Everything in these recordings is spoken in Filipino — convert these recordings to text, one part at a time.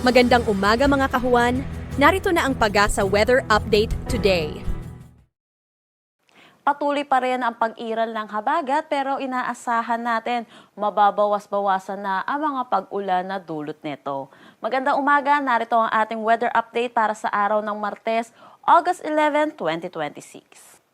Magandang umaga mga kahuan. Narito na ang Pag-asa Weather Update today. Patuloy pa rin ang pag-iral ng habagat pero inaasahan natin mababawas-bawasan na ang mga pag-ulan na dulot nito. Magandang umaga, narito ang ating weather update para sa araw ng Martes, August 11, 2026.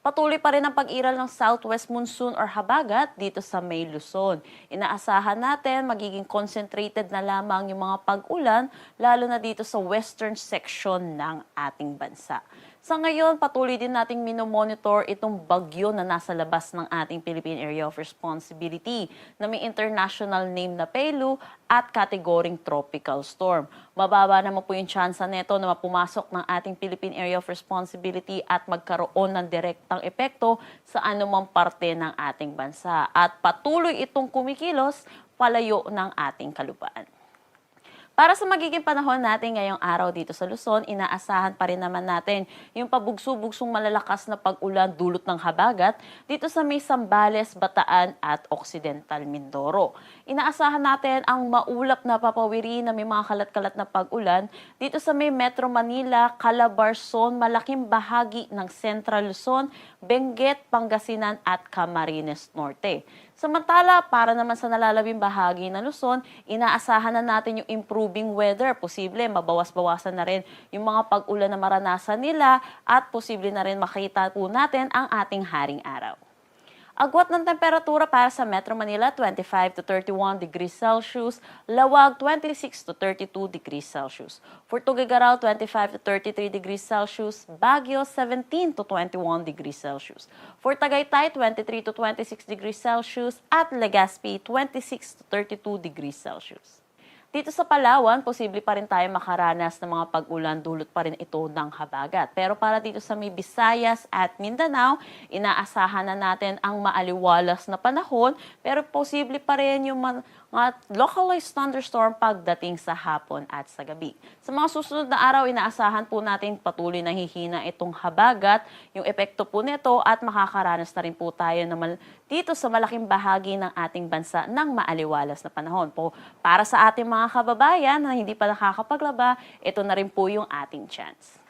Patuloy pa rin ang pag-iral ng southwest monsoon or habagat dito sa May Luzon. Inaasahan natin magiging concentrated na lamang yung mga pag-ulan lalo na dito sa western section ng ating bansa. Sa ngayon, patuloy din nating minomonitor itong bagyo na nasa labas ng ating Philippine Area of Responsibility na may international name na Pelu at kategoring tropical storm. Mababa naman po yung tsansa nito na mapumasok ng ating Philippine Area of Responsibility at magkaroon ng direktang epekto sa anumang parte ng ating bansa. At patuloy itong kumikilos palayo ng ating kalupaan. Para sa magiging panahon natin ngayong araw dito sa Luzon, inaasahan pa rin naman natin yung pabugso-bugsong malalakas na pag-ulan dulot ng habagat dito sa may Zambales, Bataan at Occidental Mindoro. Inaasahan natin ang maulap na papawiri na may mga kalat-kalat na pag-ulan dito sa may Metro Manila, Calabarzon, malaking bahagi ng Central Luzon, Benguet, Pangasinan at Camarines Norte. Samantala, para naman sa nalalabing bahagi ng Luzon, inaasahan na natin yung improving weather. Posible, mabawas-bawasan na rin yung mga pag-ulan na maranasan nila at posible na rin makita po natin ang ating haring araw. Agwat ng temperatura para sa Metro Manila, 25 to 31 degrees Celsius, Lawag, 26 to 32 degrees Celsius. For Tuguegarao, 25 to 33 degrees Celsius, Baguio, 17 to 21 degrees Celsius. For Tagaytay, 23 to 26 degrees Celsius, at Legazpi, 26 to 32 degrees Celsius. Dito sa Palawan, posible pa rin tayo makaranas ng mga pag-ulan, dulot pa rin ito ng habagat. Pero para dito sa may Visayas at Mindanao, inaasahan na natin ang maaliwalas na panahon, pero posible pa rin yung mga localized thunderstorm pagdating sa hapon at sa gabi. Sa mga susunod na araw, inaasahan po natin patuloy na hihina itong habagat, yung epekto po nito at makakaranas na rin po tayo naman dito sa malaking bahagi ng ating bansa ng maaliwalas na panahon po. Para sa ating mga kababayan na hindi pa nakakapaglaba, ito na rin po yung ating chance.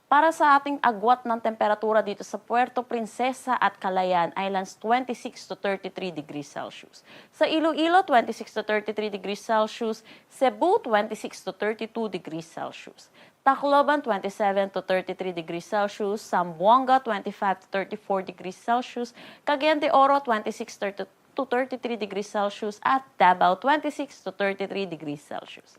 Para sa ating agwat ng temperatura dito sa Puerto Princesa at Calayan Islands, 26 to 33 degrees Celsius. Sa Iloilo, 26 to 33 degrees Celsius. Cebu, 26 to 32 degrees Celsius. Tacloban, 27 to 33 degrees Celsius. Zamboanga, 25 to 34 degrees Celsius. Cagayan de Oro, 26 to 33 degrees Celsius. At Davao, 26 to 33 degrees Celsius.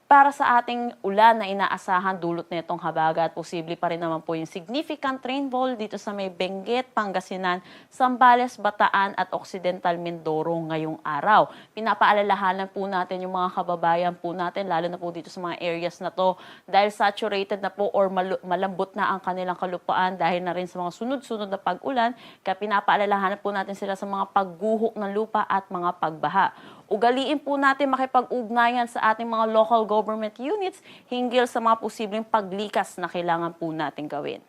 Para sa ating ulan na inaasahan dulot nitong habagat, posible pa rin naman po yung significant rainfall dito sa may Benguet, Pangasinan, Zambales, Bataan at Occidental Mindoro ngayong araw. Pinapaalalahanan po natin yung mga kababayan po natin, lalo na po dito sa mga areas na to, dahil saturated na po or malambot na ang kanilang kalupaan dahil na rin sa mga sunod-sunod na pag-ulan, kaya pinapaalalahanan po natin sila sa mga pagguho ng lupa at mga pagbaha. Ugaliin po natin makipag-ugnayan sa ating mga local government units hinggil sa mga posibleng paglikas na kailangan po natin gawin.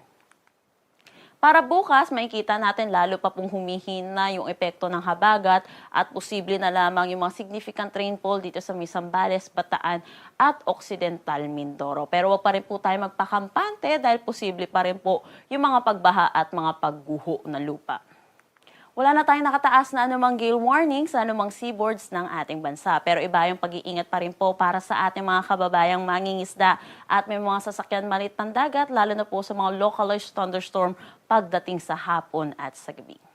Para bukas, makikita natin lalo pa pong humihina yung epekto ng habagat at posible na lamang yung mga significant rainfall dito sa Zambales, Bataan at Occidental Mindoro. Pero wag pa rin po tayo magpakampante dahil posible pa rin po yung mga pagbaha at mga pagguho ng lupa. Wala na tayong nakataas na anumang gale warning sa anumang seaboards ng ating bansa. Pero iba yung pag-iingat pa rin po para sa ating mga kababayang mangingisda at may mga sasakyan maliit ng dagat, lalo na po sa mga localized thunderstorm pagdating sa hapon at sa gabi.